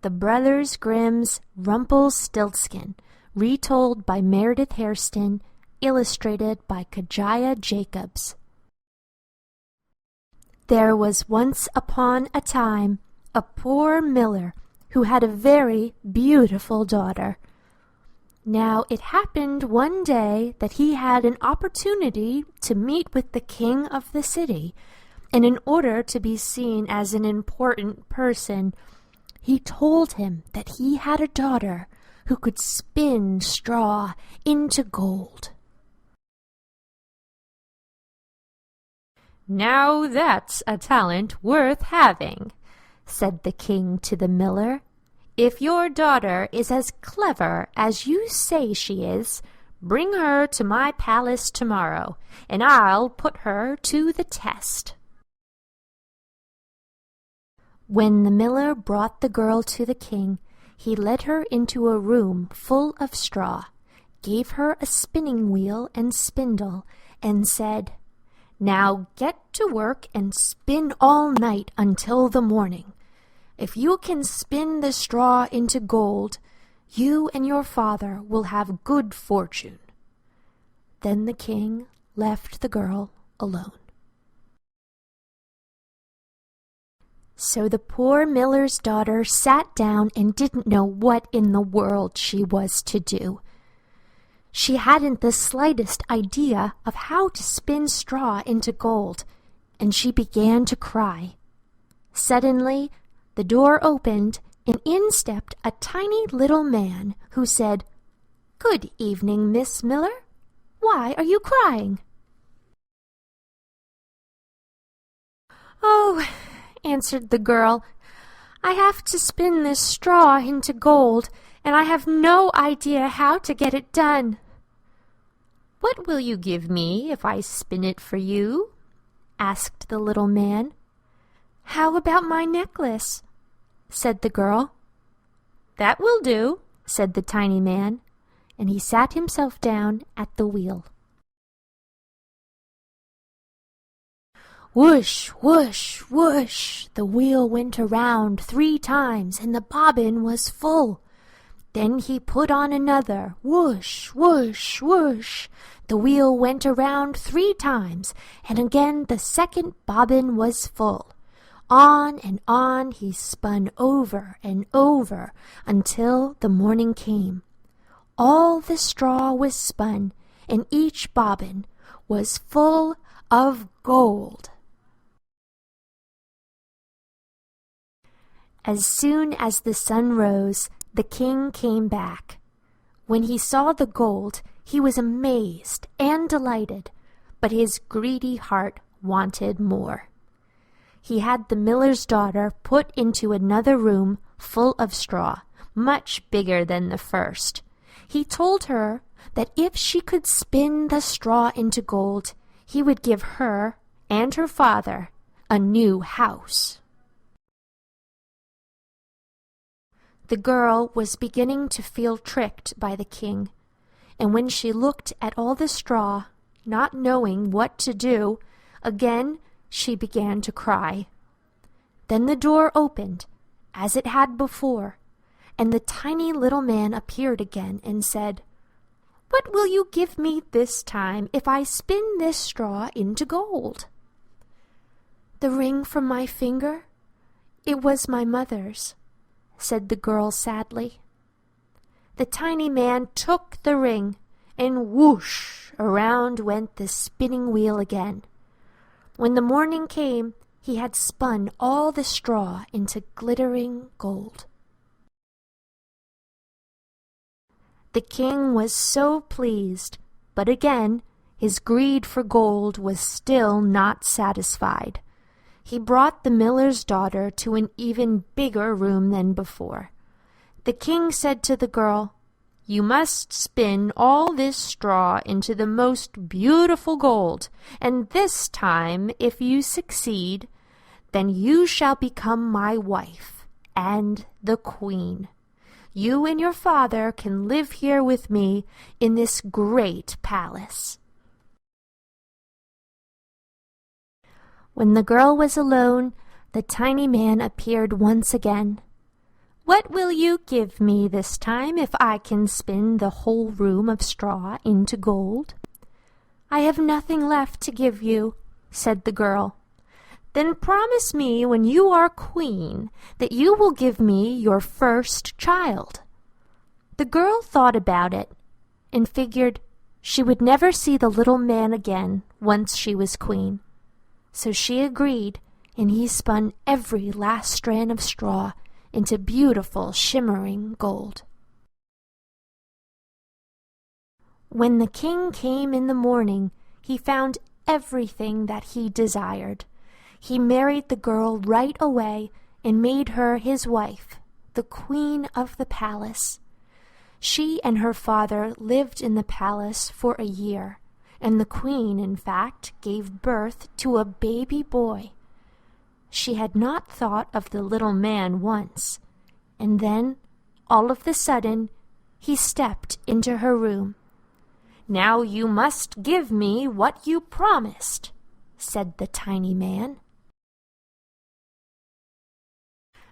The Brothers Grimm's Rumplestiltskin, retold by Meredith Hairston, illustrated by Kajiah Jacobs. There was once upon a time a poor miller who had a very beautiful daughter. Now it happened one day that he had an opportunity to meet with the king of the city, and in order to be seen as an important person, he told him that he had a daughter who could spin straw into gold. "Now that's a talent worth having," said the king to the miller. "If your daughter is as clever as you say she is, bring her to my palace tomorrow, and I'll put her to the test." When the miller brought the girl to the king, he led her into a room full of straw, gave her a spinning wheel and spindle, and said, "Now get to work and spin all night until the morning. If you can spin the straw into gold, you and your father will have good fortune." Then the king left the girl alone. So the poor miller's daughter sat down and didn't know what in the world she was to do. She hadn't the slightest idea of how to spin straw into gold, and she began to cry. Suddenly, the door opened, and in stepped a tiny little man who said, "Good evening, Miss Miller. Why are you crying?" "Oh," answered the girl, "I have to spin this straw into gold, and I have no idea how to get it done." "What will you give me if I spin it for you?" asked the little man. "How about my necklace?" said the girl. "That will do," said the tiny man, and he sat himself down at the wheel. Whoosh, whoosh, whoosh, the wheel went around 3 times, and the bobbin was full. Then he put on another. Whoosh, whoosh, whoosh. The wheel went around 3 times, and again the second bobbin was full. On he spun over and over until the morning came. All the straw was spun, and each bobbin was full of gold. As soon as the sun rose, the king came back. When he saw the gold, he was amazed and delighted, but his greedy heart wanted more. He had the miller's daughter put into another room full of straw, much bigger than the first. He told her that if she could spin the straw into gold, he would give her and her father a new house. The girl was beginning to feel tricked by the king, and when she looked at all the straw, not knowing what to do, again she began to cry. Then the door opened, as it had before, and the tiny little man appeared again and said, "What will you give me this time if I spin this straw into gold?" "The ring from my finger? It was my mother's," said the girl sadly. The tiny man took the ring, and whoosh, around went the spinning wheel again. When the morning came, he had spun all the straw into glittering gold. The king was so pleased, but again his greed for gold was still not satisfied. He brought the miller's daughter to an even bigger room than before. The king said to the girl, "You must spin all this straw into the most beautiful gold, and this time, if you succeed, then you shall become my wife and the queen. You and your father can live here with me in this great palace." When the girl was alone, the tiny man appeared once again. What will you give me this time if I can spin the whole room of straw into gold?" "I have nothing left to give you," said the girl. "Then promise me when you are queen that you will give me your first child." The girl thought about it and figured she would never see the little man again once she was queen. So she agreed, and he spun every last strand of straw into beautiful shimmering gold. When the king came in the morning, he found everything that he desired. He married the girl right away and made her his wife, the queen of the palace. She and her father lived in the palace for a year, and the queen, in fact, gave birth to a baby boy. She had not thought of the little man once, and then, all of a sudden, he stepped into her room. "Now you must give me what you promised," said the tiny man.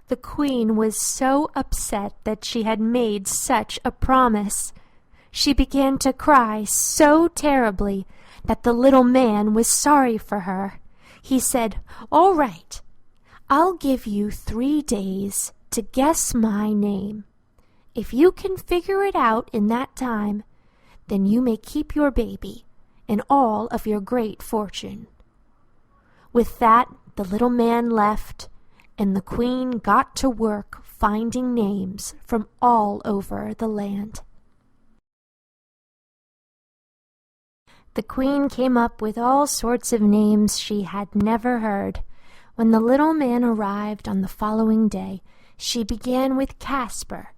The queen was so upset that she had made such a promise. She began to cry so terribly that the little man was sorry for her. He said, "All right, I'll give you 3 days to guess my name. If you can figure it out in that time, then you may keep your baby and all of your great fortune." With that, the little man left, and the queen got to work finding names from all over the land. The queen came up with all sorts of names she had never heard. When the little man arrived on the following day, she began with Casper,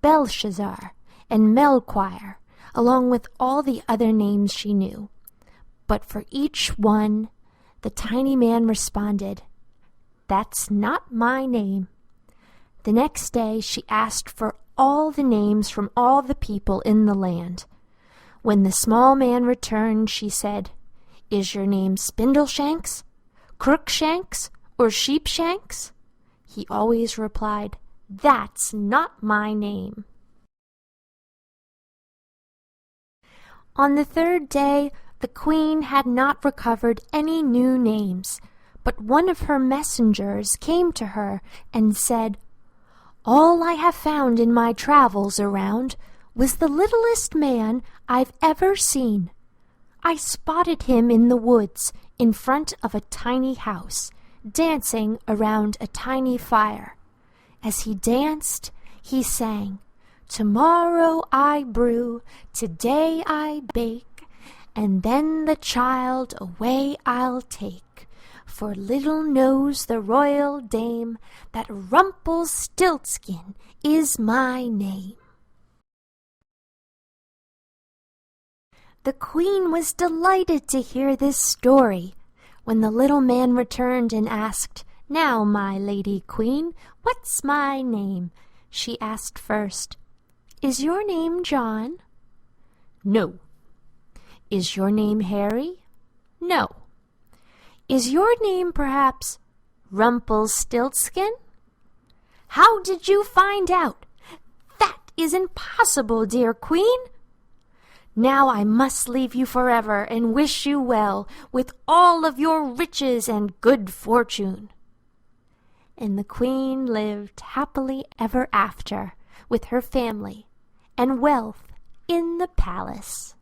Belshazzar, and Melchior, along with all the other names she knew. But for each one, the tiny man responded, "That's not my name." The next day she asked for all the names from all the people in the land. When the small man returned, she said, "Is your name Spindleshanks, Crookshanks, or Sheepshanks?" He always replied, "That's not my name." On the 3rd day, the queen had not recovered any new names, but one of her messengers came to her and said, "All I have found in my travels around was the littlest man I've ever seen. I spotted him in the woods in front of a tiny house, dancing around a tiny fire. As he danced, he sang, 'Tomorrow I brew, today I bake, and then the child away I'll take. For little knows the royal dame that Rumplestiltskin is my name.'" The queen was delighted to hear this story. When the little man returned and asked, "Now, my lady queen, what's my name?" she asked first, "Is your name John?" "No." "Is your name Harry?" "No." "Is your name perhaps Rumplestiltskin?" "How did you find out?" "That is impossible, dear queen." "Now I must leave you forever and wish you well with all of your riches and good fortune." And the queen lived happily ever after with her family and wealth in the palace.